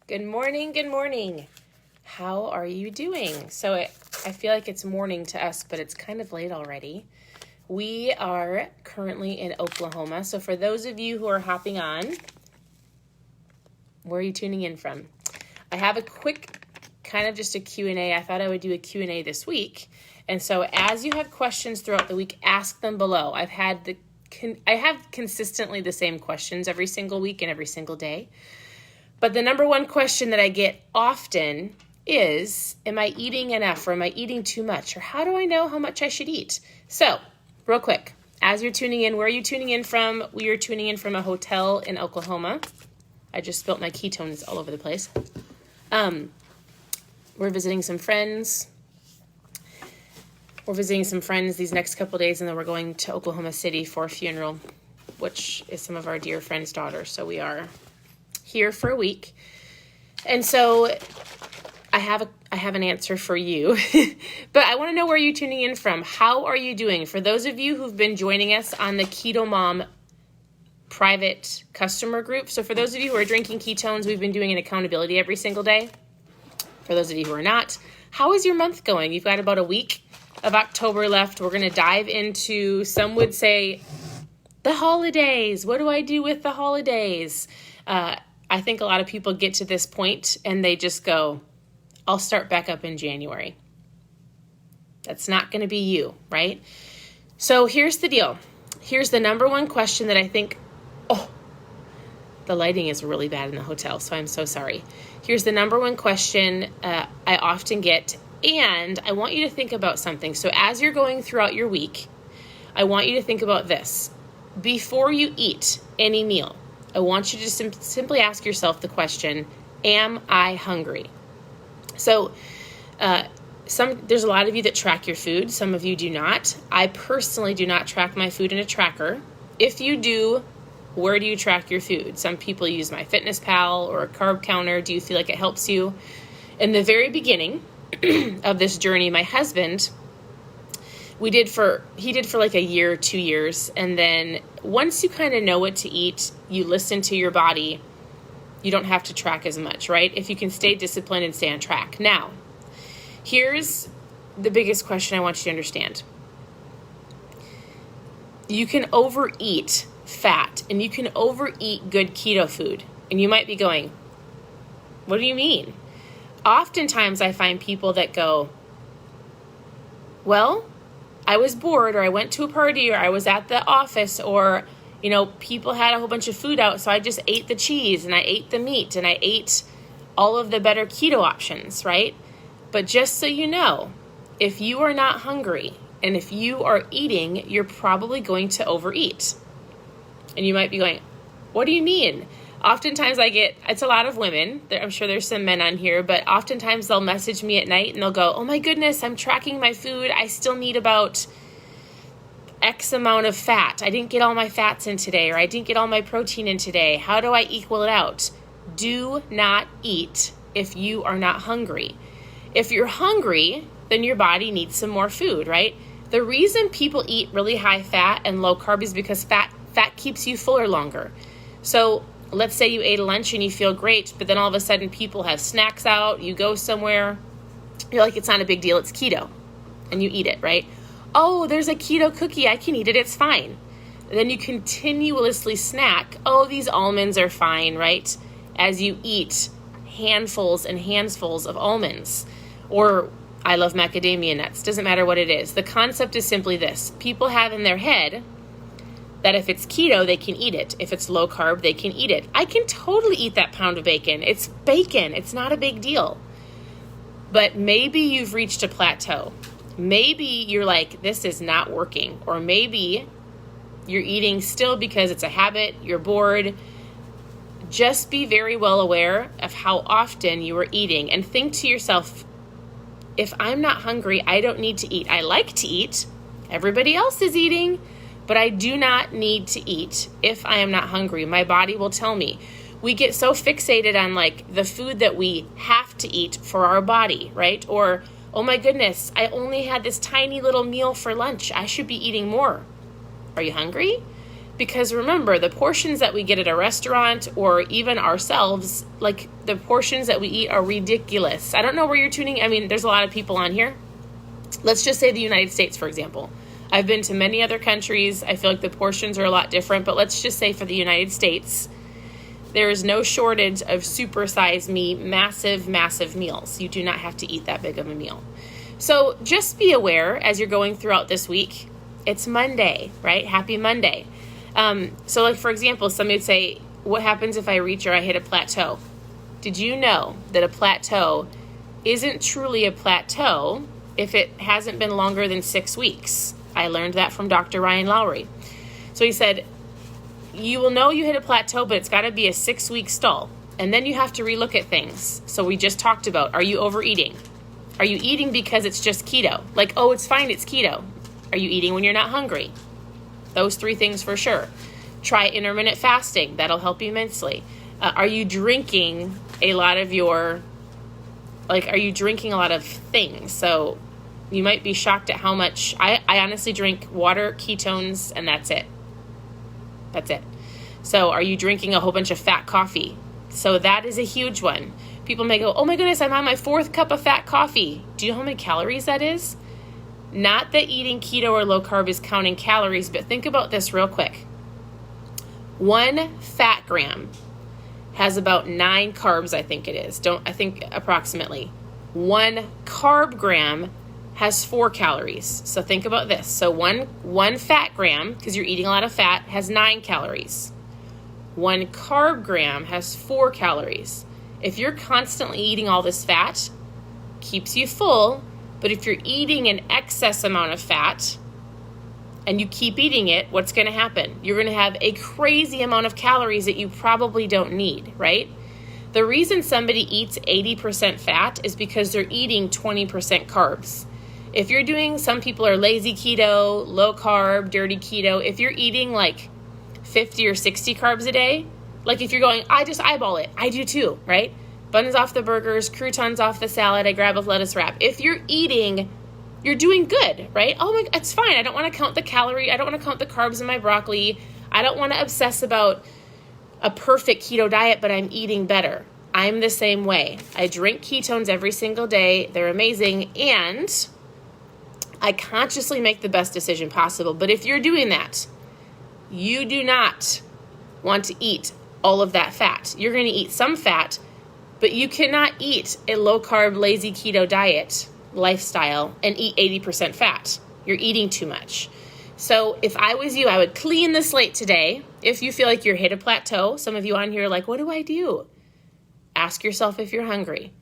Good morning. Good morning. How are you doing? So I feel like it's morning to us, but it's kind of late already. We are currently in Oklahoma. So for those of you who are hopping on, where are you tuning in from? I have a quick kind of just a Q&A. I thought I would do a Q&A this week. And so as you have questions throughout the week, ask them below. I have consistently the same questions every single week and every single day. But the number one question that I get often is, am I eating enough or am I eating too much? Or how do I know how much I should eat? So real quick, as you're tuning in, where are you tuning in from? We are tuning in from a hotel in Oklahoma. I just spilled my ketones all over the place. We're visiting some friends. These next couple of days, and then we're going to Oklahoma City for a funeral, which is some of our dear friends' daughters. So we are here for a week. And so I have an answer for you, but I want to know where you're tuning in from. How are you doing? For those of you who've been joining us on the Keto Mom private customer group. So for those of you who are drinking ketones, we've been doing an accountability every single day. For those of you who are not, how is your month going? You've got about a week of October left. We're going to dive into, some would say, the holidays. What do I do with the holidays? I think a lot of people get to this point and they just go, I'll start back up in January. That's not going to be you, right? So here's the deal. Here's the number one question that I think, the lighting is really bad in the hotel, so I'm so sorry. Here's the number one question I often get, and I want you to think about something. So as you're going throughout your week, I want you to think about this. Before you eat any meal, I want you to simply ask yourself the question, am I hungry? So there's a lot of you that track your food. Some of you do not. I personally do not track my food in a tracker. If you do, where do you track your food? Some people use MyFitnessPal or a carb counter. Do you feel like it helps you? In the very beginning of this journey, my husband, he did for like a year, 2 years. And then once you kind of know what to eat, you listen to your body, you don't have to track as much, right? If you can stay disciplined and stay on track. Now, here's the biggest question I want you to understand. You can overeat fat and you can overeat good keto food. And you might be going, what do you mean? Oftentimes I find people that go, well, I was bored, or I went to a party, or I was at the office, or, people had a whole bunch of food out, so I just ate the cheese, and I ate the meat, and I ate all of the better keto options, right? But just so you know, if you are not hungry, and if you are eating, you're probably going to overeat. And you might be going, what do you mean? Oftentimes it's a lot of women, I'm sure there's some men on here, but oftentimes they'll message me at night and they'll go, oh my goodness, I'm tracking my food. I still need about X amount of fat. I didn't get all my fats in today, or I didn't get all my protein in today. How do I equal it out? Do not eat if you are not hungry. If you're hungry, then your body needs some more food, right? The reason people eat really high fat and low carb is because fat keeps you fuller longer. So let's say you ate a lunch and you feel great, but then all of a sudden people have snacks out, you go somewhere, you're like, it's not a big deal, it's keto, and you eat it, right? Oh, there's a keto cookie, I can eat it, it's fine. And then you continuously snack, oh, these almonds are fine, right? As you eat handfuls and handfuls of almonds, or I love macadamia nuts, doesn't matter what it is. The concept is simply this. People have in their head that if it's keto, they can eat it. If it's low carb, they can eat it. I can totally eat that pound of bacon. It's bacon. It's not a big deal. But maybe you've reached a plateau. Maybe you're like, this is not working. Or maybe you're eating still because it's a habit, you're bored. Just be very well aware of how often you are eating and think to yourself, if I'm not hungry, I don't need to eat. I like to eat. Everybody else is eating. But I do not need to eat if I am not hungry. My body will tell me. We get so fixated on like the food that we have to eat for our body, right? Or, oh my goodness, I only had this tiny little meal for lunch. I should be eating more. Are you hungry? Because remember, the portions that we get at a restaurant or even ourselves, like the portions that we eat are ridiculous. I don't know where you're tuning. I mean, there's a lot of people on here. Let's just say the United States, for example. I've been to many other countries. I feel like the portions are a lot different, but let's just say for the United States, there is no shortage of supersize me, massive, massive meals. You do not have to eat that big of a meal. So just be aware as you're going throughout this week. It's Monday, right? Happy Monday. So like, for example, somebody would say, what happens if I reach or I hit a plateau? Did you know that a plateau isn't truly a plateau if it hasn't been longer than 6 weeks? I learned that from Dr. Ryan Lowry. So he said, you will know you hit a plateau, but it's got to be a 6-week stall. And then you have to relook at things. So we just talked about, are you overeating? Are you eating because it's just keto? Like, oh, it's fine, it's keto. Are you eating when you're not hungry? Those 3 things for sure. Try intermittent fasting. That'll help you immensely. Are you drinking a lot of are you drinking a lot of things? So you might be shocked at how much, I honestly drink water, ketones, and that's it. That's it. So are you drinking a whole bunch of fat coffee? So that is a huge one. People may go, oh my goodness, I'm on my 4th cup of fat coffee. Do you know how many calories that is? Not that eating keto or low carb is counting calories, but think about this real quick. 1 fat gram has about 9 carbs, I think it is. Approximately. 1 carb gram has 4 calories. So think about this. So one fat gram, because you're eating a lot of fat, has 9 calories. 1 carb gram has 4 calories. If you're constantly eating all this fat, keeps you full, but if you're eating an excess amount of fat and you keep eating it, what's going to happen? You're going to have a crazy amount of calories that you probably don't need, right? The reason somebody eats 80% fat is because they're eating 20% carbs. If you're doing, some people are lazy keto, low carb, dirty keto. If you're eating like 50 or 60 carbs a day, like if you're going, I just eyeball it. I do too, right? Buns off the burgers, croutons off the salad, I grab a lettuce wrap. If you're eating, you're doing good, right? Oh my, it's fine. I don't want to count the calorie. I don't want to count the carbs in my broccoli. I don't want to obsess about a perfect keto diet, but I'm eating better. I'm the same way. I drink ketones every single day. They're amazing. And I consciously make the best decision possible. But if you're doing that, you do not want to eat all of that fat. You're going to eat some fat, but you cannot eat a low-carb, lazy keto diet lifestyle and eat 80% fat. You're eating too much. So if I was you, I would clean the slate today. If you feel like you're hit a plateau, some of you on here are like, what do I do? Ask yourself if you're hungry.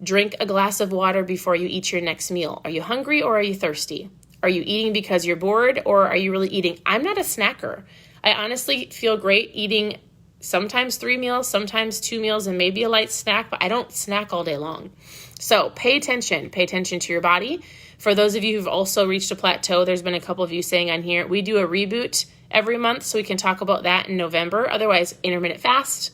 Drink a glass of water before you eat your next meal. Are you hungry or are you thirsty? Are you eating because you're bored or are you really eating? I'm not a snacker. I honestly feel great eating sometimes 3 meals, sometimes 2 meals, and maybe a light snack, but I don't snack all day long. So pay attention to your body. For those of you who've also reached a plateau, there's been a couple of you saying on here, we do a reboot every month, so we can talk about that in November. Otherwise, intermittent fast.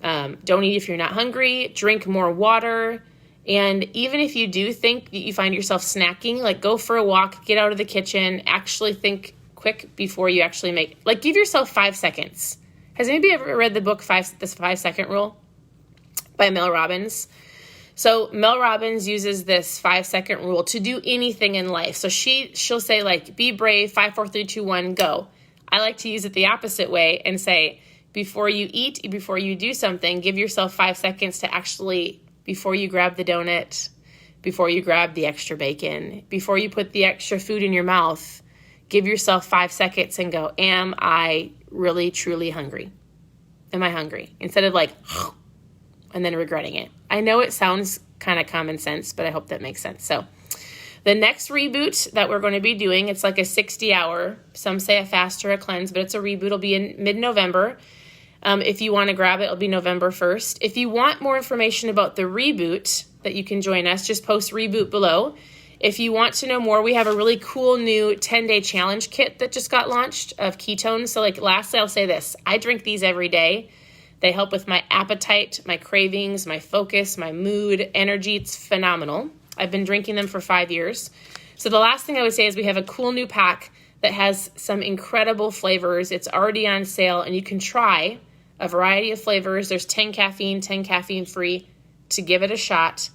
Don't eat if you're not hungry. Drink more water. And even if you do think that you find yourself snacking, like go for a walk, get out of the kitchen, actually think quick before you actually make, like give yourself 5 seconds. Has anybody ever read the book, this 5-second rule by Mel Robbins? So Mel Robbins uses this 5-second rule to do anything in life. So she'll say like, be brave, 5, 4, 3, 2, 1, go. I like to use it the opposite way and say, before you eat, before you do something, give yourself 5 seconds to actually, before you grab the donut, before you grab the extra bacon, before you put the extra food in your mouth, give yourself 5 seconds and go, am I really, truly hungry? Am I hungry? Instead of like, and then regretting it. I know it sounds kind of common sense, but I hope that makes sense. So the next reboot that we're going to be doing, it's like a 60-hour, some say a fast or a cleanse, but it's a reboot. It'll be in mid-November. If you want to grab it, it'll be November 1st. If you want more information about the reboot that you can join us, just post reboot below. If you want to know more, we have a really cool new 10-day challenge kit that just got launched of ketones. So like lastly, I'll say this. I drink these every day. They help with my appetite, my cravings, my focus, my mood, energy. It's phenomenal. I've been drinking them for 5 years. So the last thing I would say is we have a cool new pack that has some incredible flavors. It's already on sale, and you can try a variety of flavors. There's 10 caffeine, 10 caffeine free, to give it a shot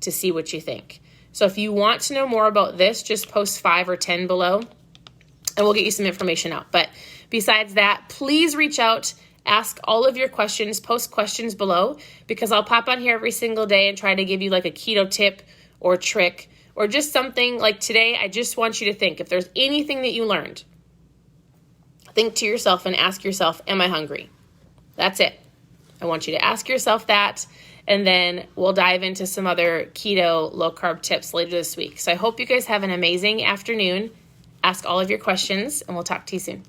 to see what you think. So if you want to know more about this, just post 5 or 10 below, and we'll get you some information out. But besides that, please reach out, ask all of your questions, post questions below, because I'll pop on here every single day and try to give you like a keto tip or trick, or just something like today. I just want you to think, if there's anything that you learned, think to yourself and ask yourself, am I hungry? That's it. I want you to ask yourself that, and then we'll dive into some other keto low-carb tips later this week. So I hope you guys have an amazing afternoon. Ask all of your questions, and we'll talk to you soon.